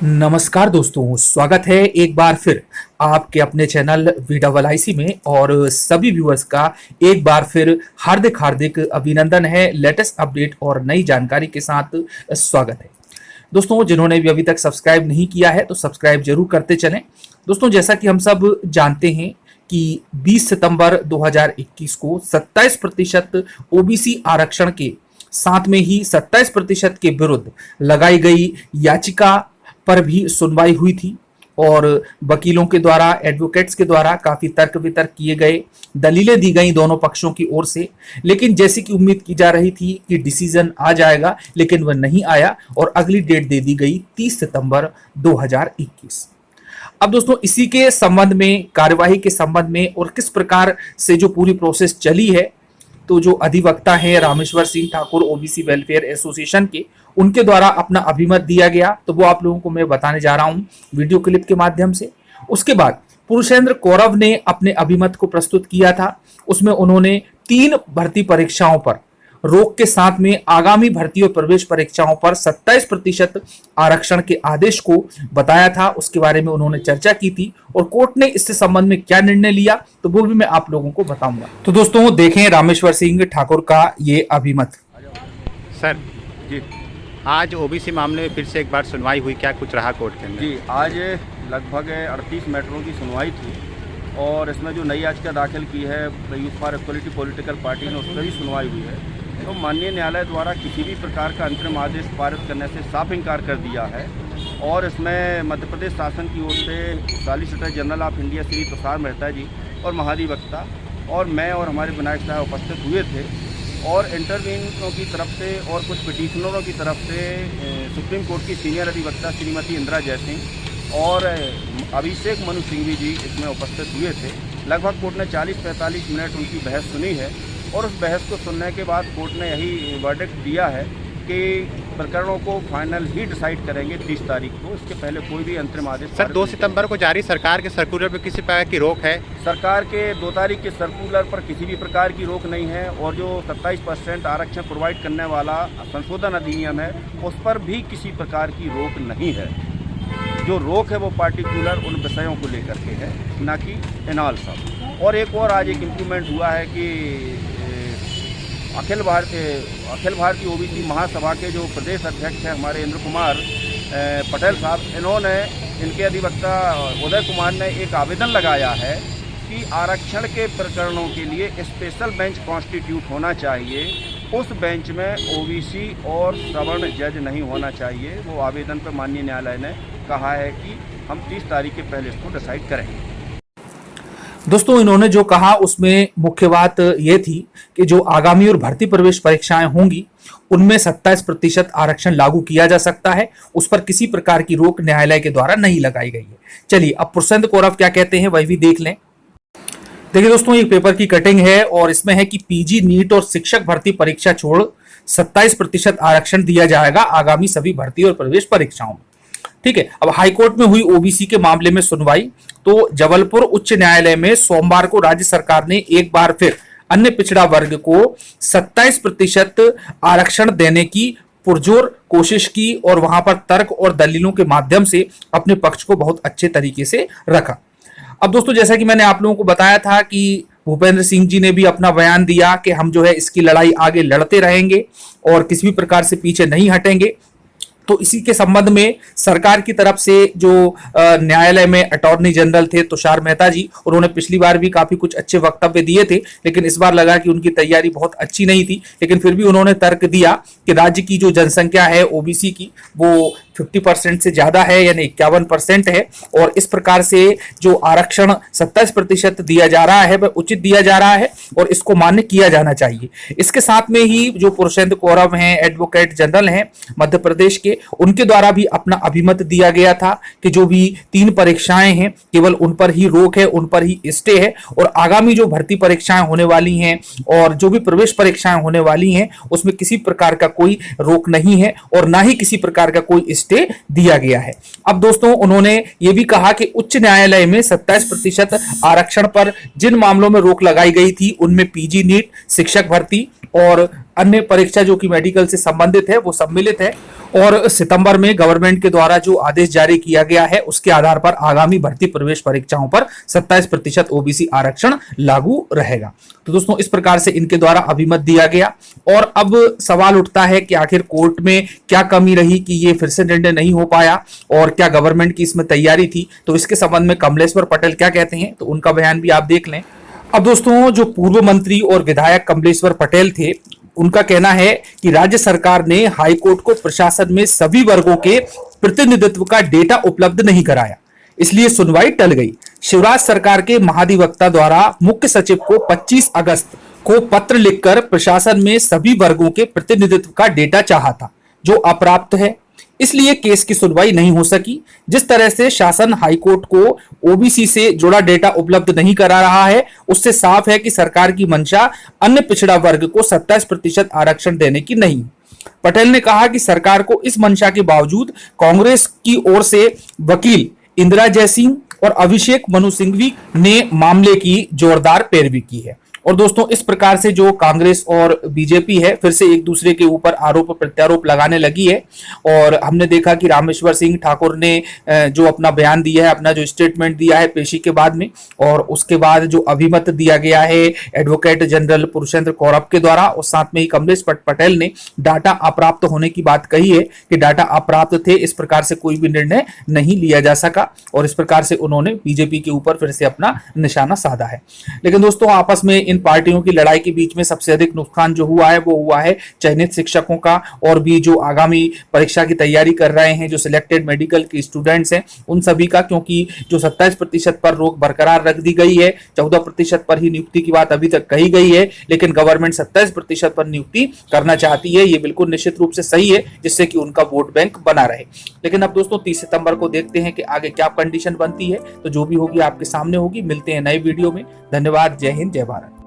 नमस्कार दोस्तों, स्वागत है एक बार फिर आपके अपने चैनल VIC में। और सभी व्यूअर्स का एक बार फिर हार्दिक हार्दिक अभिनंदन है। लेटेस्ट अपडेट और नई जानकारी के साथ स्वागत है। दोस्तों, जिन्होंने भी अभी तक सब्सक्राइब नहीं किया है तो सब्सक्राइब जरूर करते चलें। दोस्तों, जैसा कि हम सब जानते हैं कि 20 सितंबर 2021 को 27% ओबीसी आरक्षण के साथ में ही 27% के विरुद्ध लगाई गई याचिका पर भी सुनवाई हुई थी और वकीलों के द्वारा, एडवोकेट्स के द्वारा काफी तर्क वितर्क किए गए, दलीलें दी गई दोनों पक्षों की ओर से। लेकिन जैसी कि उम्मीद की जा रही थी कि डिसीजन आ जाएगा, लेकिन वह नहीं आया और अगली डेट दे दी गई 30 सितंबर 2021। अब दोस्तों, इसी के संबंध में, कार्यवाही के संबंध में और किस प्रकार से जो पूरी प्रोसेस चली है, तो जो अधिवक्ता हैं Rameshwar Singh Thakur OBC welfare association के, उनके द्वारा अपना अभिमत दिया गया, तो वो आप लोगों को मैं बताने जा रहा हूं वीडियो क्लिप के माध्यम से। उसके बाद पुरुषेंद्र कौरव ने अपने अभिमत को प्रस्तुत किया था। उसमें उन्होंने 3 भर्ती परीक्षाओं पर रोक के साथ में आगामी भर्ती और प्रवेश परीक्षाओं पर 27% आरक्षण के आदेश को बताया था। उसके बारे में उन्होंने चर्चा की थी और कोर्ट ने इससे संबंध में क्या निर्णय लिया, तो वो भी मैं आप लोगों को बताऊंगा। तो दोस्तों, देखें रामेश्वर सिंह ठाकुर का ये अभिमत। सर जी, आज ओबीसी मामले में फिर से एक बार सुनवाई हुई, क्या कुछ रहा कोर्ट के अंदर? जी, आज लगभग 38 मैटरों की सुनवाई थी और इसमें जो नई याचिका दाखिल की है youth for equality political party ने, उस पर भी सुनवाई हुई है। तो माननीय न्यायालय द्वारा किसी भी प्रकार का अंतरिम आदेश पारित करने से साफ इनकार कर दिया है और इसमें मध्य प्रदेश शासन की ओर से solicitor general of India Shri Tushar Mehta ji और महाधिवक्ता और मैं और हमारे विनायक साहब उपस्थित हुए थे और इंटरवीनरों की तरफ से और कुछ पिटीशनरों की तरफ से सुप्रीम कोर्ट की सीनियर अधिवक्ता श्रीमती इंदिरा जयसिंह और अभिषेक मनु सिंघवी जी इसमें उपस्थित हुए थे। लगभग कोर्ट ने 40-45 मिनट उनकी बहस सुनी है और उस बहस को सुनने के बाद कोर्ट ने यही वर्डिक्ट दिया है कि प्रकरणों को फाइनल ही डिसाइड करेंगे 30 तारीख को। इसके पहले कोई भी अंतरिम आदेश सर 2 सितंबर को जारी सरकार के सर्कुलर पर किसी प्रकार की रोक है? सरकार के 2 तारीख के सर्कुलर पर किसी भी प्रकार की रोक नहीं है और जो 27% आरक्षण प्रोवाइड करने वाला संशोधन अधिनियम है उस पर भी किसी प्रकार की रोक नहीं है। जो रोक है वो पार्टिकुलर उन विषयों को लेकर के है, ना कि इन ऑल सब। और एक और आज एक इम्प्रूवमेंट हुआ है कि अखिल भारतीय ओबीसी महासभा के जो प्रदेश अध्यक्ष हैं हमारे इंद्र कुमार पटेल साहब, इन्होंने, इनके अधिवक्ता उदय कुमार ने एक आवेदन लगाया है कि आरक्षण के प्रकरणों के लिए स्पेशल बेंच कॉन्स्टिट्यूट होना चाहिए। उस बेंच में ओबीसी और सवर्ण जज नहीं होना चाहिए। वो आवेदन पर माननीय न्यायालय ने कहा है कि हम 30 तारीख के पहले इसको डिसाइड करेंगे। दोस्तों, इन्होंने जो कहा उसमें मुख्य बात यह थी कि जो आगामी और भर्ती प्रवेश परीक्षाएं होंगी उनमें 27% आरक्षण लागू किया जा सकता है। उस पर किसी प्रकार की रोक न्यायालय के द्वारा नहीं लगाई गई है। चलिए, अब पुरुषेंद्र कौरव क्या कहते हैं वही भी देख लें। देखिए दोस्तों, एक पेपर की कटिंग है और इसमें है कि पीजी, नीट और शिक्षक भर्ती परीक्षा छोड़ 27% आरक्षण दिया जाएगा आगामी सभी भर्ती और प्रवेश परीक्षाओं में। ठीक है। अब हाईकोर्ट में हुई ओबीसी के मामले में सुनवाई, तो जबलपुर उच्च न्यायालय में सोमवार को राज्य सरकार ने एक बार फिर अन्य पिछड़ा वर्ग को 27% आरक्षण देने की पुरजोर कोशिश की और वहां पर तर्क और दलीलों के माध्यम से अपने पक्ष को बहुत अच्छे तरीके से रखा। अब दोस्तों, जैसा कि मैंने आप लोगों को बताया था कि भूपेंद्र सिंह जी ने भी अपना बयान दिया कि हम जो है इसकी लड़ाई आगे लड़ते रहेंगे और किसी भी प्रकार से पीछे नहीं हटेंगे। तो इसी के संबंध में सरकार की तरफ से जो न्यायालय में अटॉर्नी जनरल थे तुषार मेहता जी, उन्होंने पिछली बार भी काफी कुछ अच्छे वक्तव्य दिए थे, लेकिन इस बार लगा कि उनकी तैयारी बहुत अच्छी नहीं थी। लेकिन फिर भी उन्होंने तर्क दिया कि राज्य की जो जनसंख्या है ओबीसी की वो 50% से ज्यादा है, यानी 51% है, और इस प्रकार से जो आरक्षण 27% दिया जा रहा है वह उचित दिया जा रहा है और इसको मान्य किया जाना चाहिए। इसके साथ में ही जो पुरुषेंद्र कौरव हैं, एडवोकेट जनरल हैं मध्य प्रदेश के, उनके द्वारा भी अपना अभिमत दिया गया था कि जो भी 3 परीक्षाएं हैं केवल उन पर ही रोक है, उन पर ही स्टे है और आगामी जो भर्ती परीक्षाएं होने वाली हैं और जो भी प्रवेश परीक्षाएं होने वाली हैं उसमें किसी प्रकार का कोई रोक नहीं है और ना ही किसी प्रकार का कोई स्टे दिया गया है। अब दोस्तों, उन्होंने ये भी कहा कि उच्च न्यायालय में 27% आरक्षण पर जिन मामलों में रोक लगाई गई थी उनमें पीजी, नीट, शिक्षक भर्ती और अन्य परीक्षा जो कि मेडिकल से संबंधित है वो सम्मिलित है और सितंबर में गवर्नमेंट के द्वारा जो आदेश जारी किया गया है उसके आधार पर आगामी भर्ती प्रवेश परीक्षाओं पर 27% ओबीसी आरक्षण लागू रहेगा। तो दोस्तों इस प्रकार से इनके द्वारा अभिमत दिया गया और अब सवाल उठता है कि आखिर कोर्ट में क्या कमी रही कि ये फिर से निर्णय नहीं हो पाया और क्या गवर्नमेंट की इसमें तैयारी थी। तो इसके संबंध में कमलेश्वर पटेल क्या कहते हैं, तो उनका बयान भी आप देख लें। अब दोस्तों जो पूर्व मंत्री और विधायक कमलेश्वर पटेल थे, उनका कहना है कि राज्य सरकार ने हाईकोर्ट को प्रशासन में सभी वर्गों के प्रतिनिधित्व का डेटा उपलब्ध नहीं कराया, इसलिए सुनवाई टल गई। शिवराज सरकार के महाधिवक्ता द्वारा मुख्य सचिव को 25 अगस्त को पत्र लिखकर प्रशासन में सभी वर्गों के प्रतिनिधित्व का डेटा चाहा था, जो अप्राप्त है, इसलिए केस की सुनवाई नहीं हो सकी। जिस तरह से शासन हाईकोर्ट को ओबीसी से जुड़ा डेटा उपलब्ध नहीं करा रहा है, उससे साफ है कि सरकार की मंशा अन्य पिछड़ा वर्ग को 27% आरक्षण देने की नहीं। पटेल ने कहा कि सरकार को इस मंशा के बावजूद कांग्रेस की ओर से वकील इंदिरा जयसिंह और अभिषेक मनु सिंघवी ने मामले की जोरदार पैरवी की है। और दोस्तों इस प्रकार से जो कांग्रेस और बीजेपी है फिर से एक दूसरे के ऊपर आरोप प्रत्यारोप लगाने लगी है। और हमने देखा कि रामेश्वर सिंह ठाकुर ने जो अपना बयान दिया है, अपना जो स्टेटमेंट दिया है पेशी के बाद में, और उसके बाद जो अभिमत दिया गया है एडवोकेट जनरल पुरुषेंद्र कौरव के द्वारा, और साथ में ही कमलेश पटेल ने डाटा अप्राप्त होने की बात कही है कि डाटा अप्राप्त थे, इस प्रकार से कोई भी निर्णय नहीं लिया जा सका, और इस प्रकार से उन्होंने बीजेपी के ऊपर फिर से अपना निशाना साधा है। लेकिन दोस्तों आपस में इन पार्टियों की लड़ाई के बीच में सबसे अधिक नुकसान जो हुआ है वो हुआ है चयनित शिक्षकों का, और भी जो आगामी परीक्षा की तैयारी कर रहे हैं, जो सिलेक्टेड मेडिकल के स्टूडेंट्स हैं, उन सभी का, क्योंकि जो 27% पर रोक बरकरार रख दी गई है, 14% पर ही नियुक्ति की बात अभी तक कही गई है, लेकिन गवर्नमेंट 27% पर नियुक्ति करना चाहती है। ये बिल्कुल निश्चित रूप से सही है, जिससे कि उनका वोट बैंक बना रहे। लेकिन अब दोस्तों 30 सितंबर को देखते हैं कि आगे क्या कंडीशन बनती है, तो जो भी होगी आपके सामने होगी। मिलते हैं नए वीडियो में। धन्यवाद। जय हिंद, जय भारत।